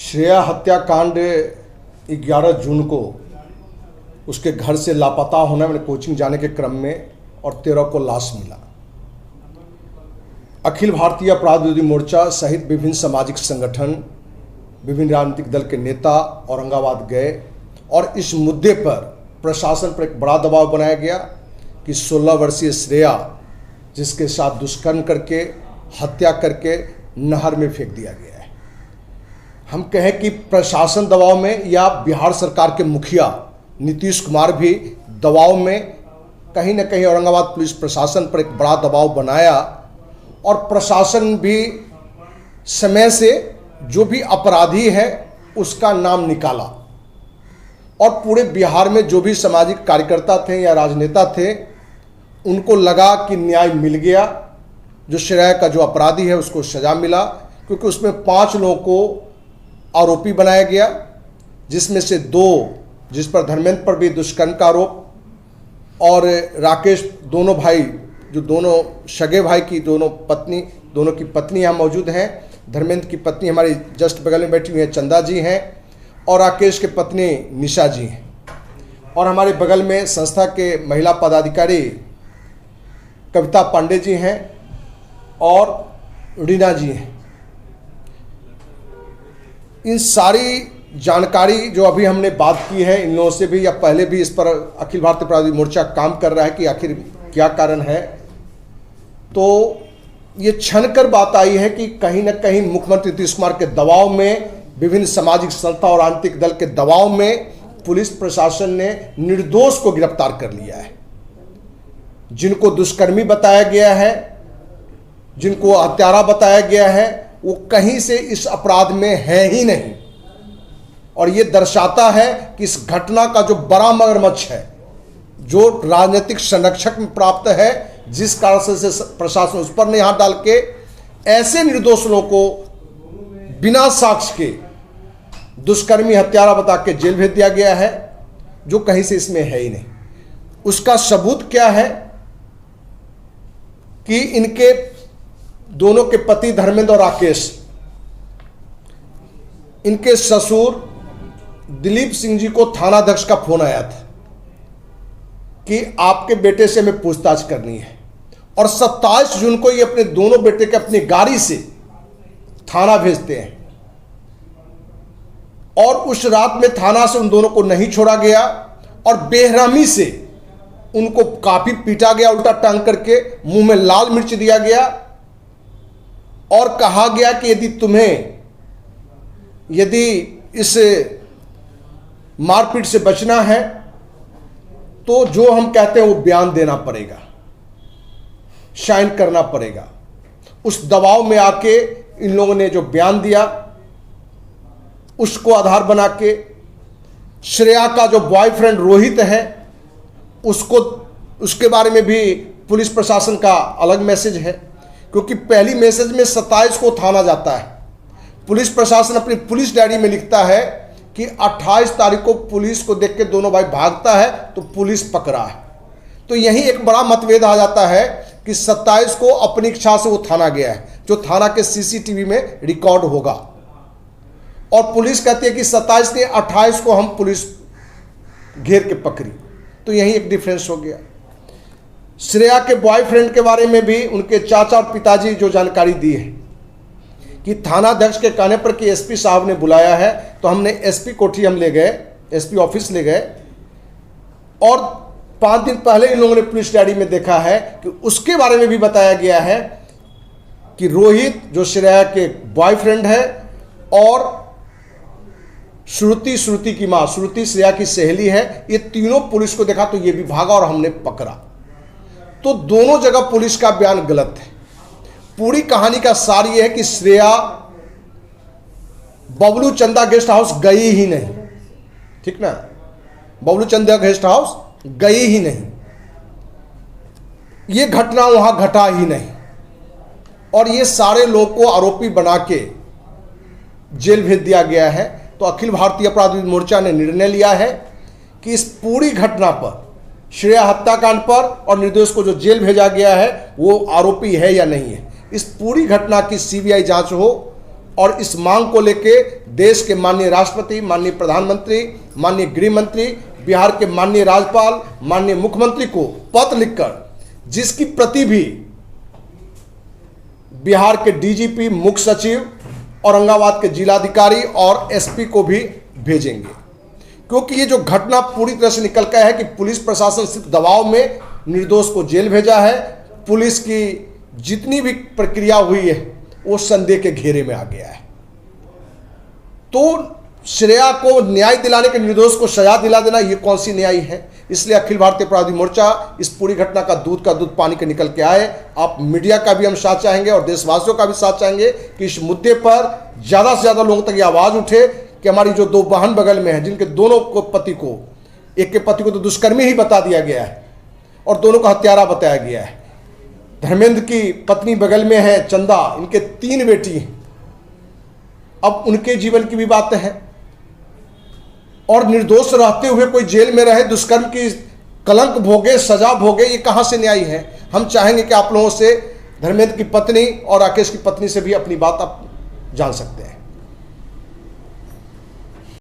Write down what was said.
श्रेया हत्याकांड 11 जून को उसके घर से लापता होना मैंने कोचिंग जाने के क्रम में और 13 को लाश मिला। अखिल भारतीय अपराध विरोधी मोर्चा सहित विभिन्न सामाजिक संगठन, विभिन्न राजनीतिक दल के नेता औरंगाबाद गए और इस मुद्दे पर प्रशासन पर एक बड़ा दबाव बनाया गया कि 16 वर्षीय श्रेया, जिसके साथ दुष्कर्म करके हत्या करके नहर में फेंक दिया गया है। हम कहें कि प्रशासन दबाव में या बिहार सरकार के मुखिया नीतीश कुमार भी दबाव में कहीं न कहीं औरंगाबाद पुलिस प्रशासन पर एक बड़ा दबाव बनाया और प्रशासन भी समय से जो भी अपराधी है उसका नाम निकाला और पूरे बिहार में जो भी सामाजिक कार्यकर्ता थे या राजनेता थे उनको लगा कि न्याय मिल गया। जो श्रेया का जो अपराधी है उसको सजा मिला, क्योंकि उसमें 5 लोगों को आरोपी बनाया गया, जिसमें से 2 जिस पर धर्मेंद्र पर भी दुष्कर्म का आरोप और राकेश, दोनों भाई जो दोनों सगे भाई की दोनों की पत्नी यहाँ मौजूद हैं। धर्मेंद्र की पत्नी हमारी जस्ट बगल में बैठी हुई है, चंदा जी हैं, और राकेश के पत्नी निशा जी हैं, और हमारे बगल में संस्था के महिला पदाधिकारी कविता पांडे जी हैं और रीना जी हैं। इन सारी जानकारी जो अभी हमने बात की है इन लोगों से भी या पहले भी, इस पर अखिल भारतीय अपराध विरोधी मोर्चा काम कर रहा है कि आखिर क्या कारण है। तो ये छन कर बात आई है कि कहीं ना कहीं मुख्यमंत्री नीतीश कुमार के दबाव में, विभिन्न सामाजिक संस्था और राजनीतिक दल के दबाव में पुलिस प्रशासन ने निर्दोष को गिरफ्तार कर लिया है। जिनको दुष्कर्मी बताया गया है, जिनको हत्यारा बताया गया है, वो कहीं से इस अपराध में है ही नहीं। और ये दर्शाता है कि इस घटना का जो बड़ा मगरमच्छ है, जो राजनीतिक संरक्षक में प्राप्त है, जिस कारण से प्रशासन उस पर नहीं हाथ डाल के ऐसे निर्दोष लोगों को बिना साक्ष्य के दुष्कर्मी हत्यारा बता के जेल भेज दिया गया है, जो कहीं से इसमें है ही नहीं। उसका सबूत क्या है कि इनके दोनों के पति धर्मेंद्र और राकेश, इनके ससुर दिलीप सिंह जी को थानाध्यक्ष का फोन आया था कि आपके बेटे से हमें पूछताछ करनी है, और 27 जून को ये अपने दोनों बेटे के अपनी गाड़ी से थाना भेजते हैं और उस रात में थाना से उन दोनों को नहीं छोड़ा गया और बेरहमी से उनको काफी पीटा गया, उल्टा टांग करके मुंह में लाल मिर्च दिया गया और कहा गया कि यदि इस मारपीट से बचना है तो जो हम कहते हैं वो बयान देना पड़ेगा, साइन करना पड़ेगा। उस दबाव में आके इन लोगों ने जो बयान दिया उसको आधार बना के श्रेया का जो बॉयफ्रेंड रोहित है उसके बारे में भी पुलिस प्रशासन का अलग मैसेज है, क्योंकि पहली मैसेज में 27 को थाना जाता है। पुलिस प्रशासन अपनी पुलिस डायरी में लिखता है कि 28 तारीख को पुलिस को देख के दोनों भाई भागता है तो पुलिस पकड़ा है। तो यही एक बड़ा मतभेद आ जाता है कि 27 को अपनी इच्छा से वो थाना गया है, जो थाना के सीसीटीवी में रिकॉर्ड होगा, और पुलिस कहती है कि 27 ने 28 को हम पुलिस घेर के पकड़ी। तो यही एक डिफरेंस हो गया। श्रेया के बॉयफ्रेंड के बारे में भी उनके चाचा और पिताजी जो जानकारी दी है कि थानाध्यक्ष के कहने पर कि एसपी साहब ने बुलाया है, तो हमने एसपी कोठी हम ले गए, एसपी ऑफिस ले गए, और 5 दिन पहले इन लोगों ने पुलिस डायरी में देखा है कि उसके बारे में भी बताया गया है कि रोहित जो श्रेया के बॉयफ्रेंड है और श्रुति की मां, श्रुति श्रेया की सहेली है, ये तीनों पुलिस को देखा तो ये भी भागा और हमने पकड़ा। तो दोनों जगह पुलिस का बयान गलत है। पूरी कहानी का सार यह है कि श्रेया बबलू चंदा गेस्ट हाउस गई ही नहीं, ठीक ना, बबलू चंदा गेस्ट हाउस गई ही नहीं, यह घटना वहां घटा ही नहीं, और ये सारे लोग को आरोपी बना के जेल भेज दिया गया है। तो अखिल भारतीय अपराध विरोधी मोर्चा ने निर्णय लिया है कि इस पूरी घटना पर, श्रेया हत्याकांड पर और निर्दोष को जो जेल भेजा गया है वो आरोपी है या नहीं है, इस पूरी घटना की सीबीआई जांच हो और इस मांग को लेके देश के माननीय राष्ट्रपति, माननीय प्रधानमंत्री, माननीय गृह मंत्री, बिहार के माननीय राज्यपाल, माननीय मुख्यमंत्री को पत्र लिखकर, जिसकी प्रति भी बिहार के डीजीपी, मुख्य सचिव, औरंगाबाद के जिलाधिकारी और एसपी को भी भेजेंगे। क्योंकि ये जो घटना पूरी तरह से निकल कर है कि पुलिस प्रशासन सिर्फ दबाव में निर्दोष को जेल भेजा है। पुलिस की जितनी भी प्रक्रिया हुई है वो संदेह के घेरे में आ गया है। तो श्रेया को न्याय दिलाने के, निर्दोष को सजा दिला देना, ये कौन सी न्याय है? इसलिए अखिल भारतीय अपराधी मोर्चा इस पूरी घटना का दूध पानी के निकल के आए। आप मीडिया का भी हम साथ चाहेंगे और देशवासियों का भी साथ चाहेंगे कि इस मुद्दे पर ज़्यादा से ज़्यादा लोगों तक ये आवाज़ उठे कि हमारी जो 2 बहन बगल में हैं, जिनके दोनों को पति को, एक के पति को तो दुष्कर्मी ही बता दिया गया है और दोनों को हत्यारा बताया गया है। धर्मेंद्र की पत्नी बगल में है चंदा, इनके 3 बेटी हैं। अब उनके जीवन की भी बात है और निर्दोष रहते हुए कोई जेल में रहे, दुष्कर्म की कलंक भोगे, सजा भोगे, ये कहां से न्याय है? हम चाहेंगे कि आप लोगों से धर्मेंद्र की पत्नी और राकेश की पत्नी से भी अपनी बात आप जान सकते हैं।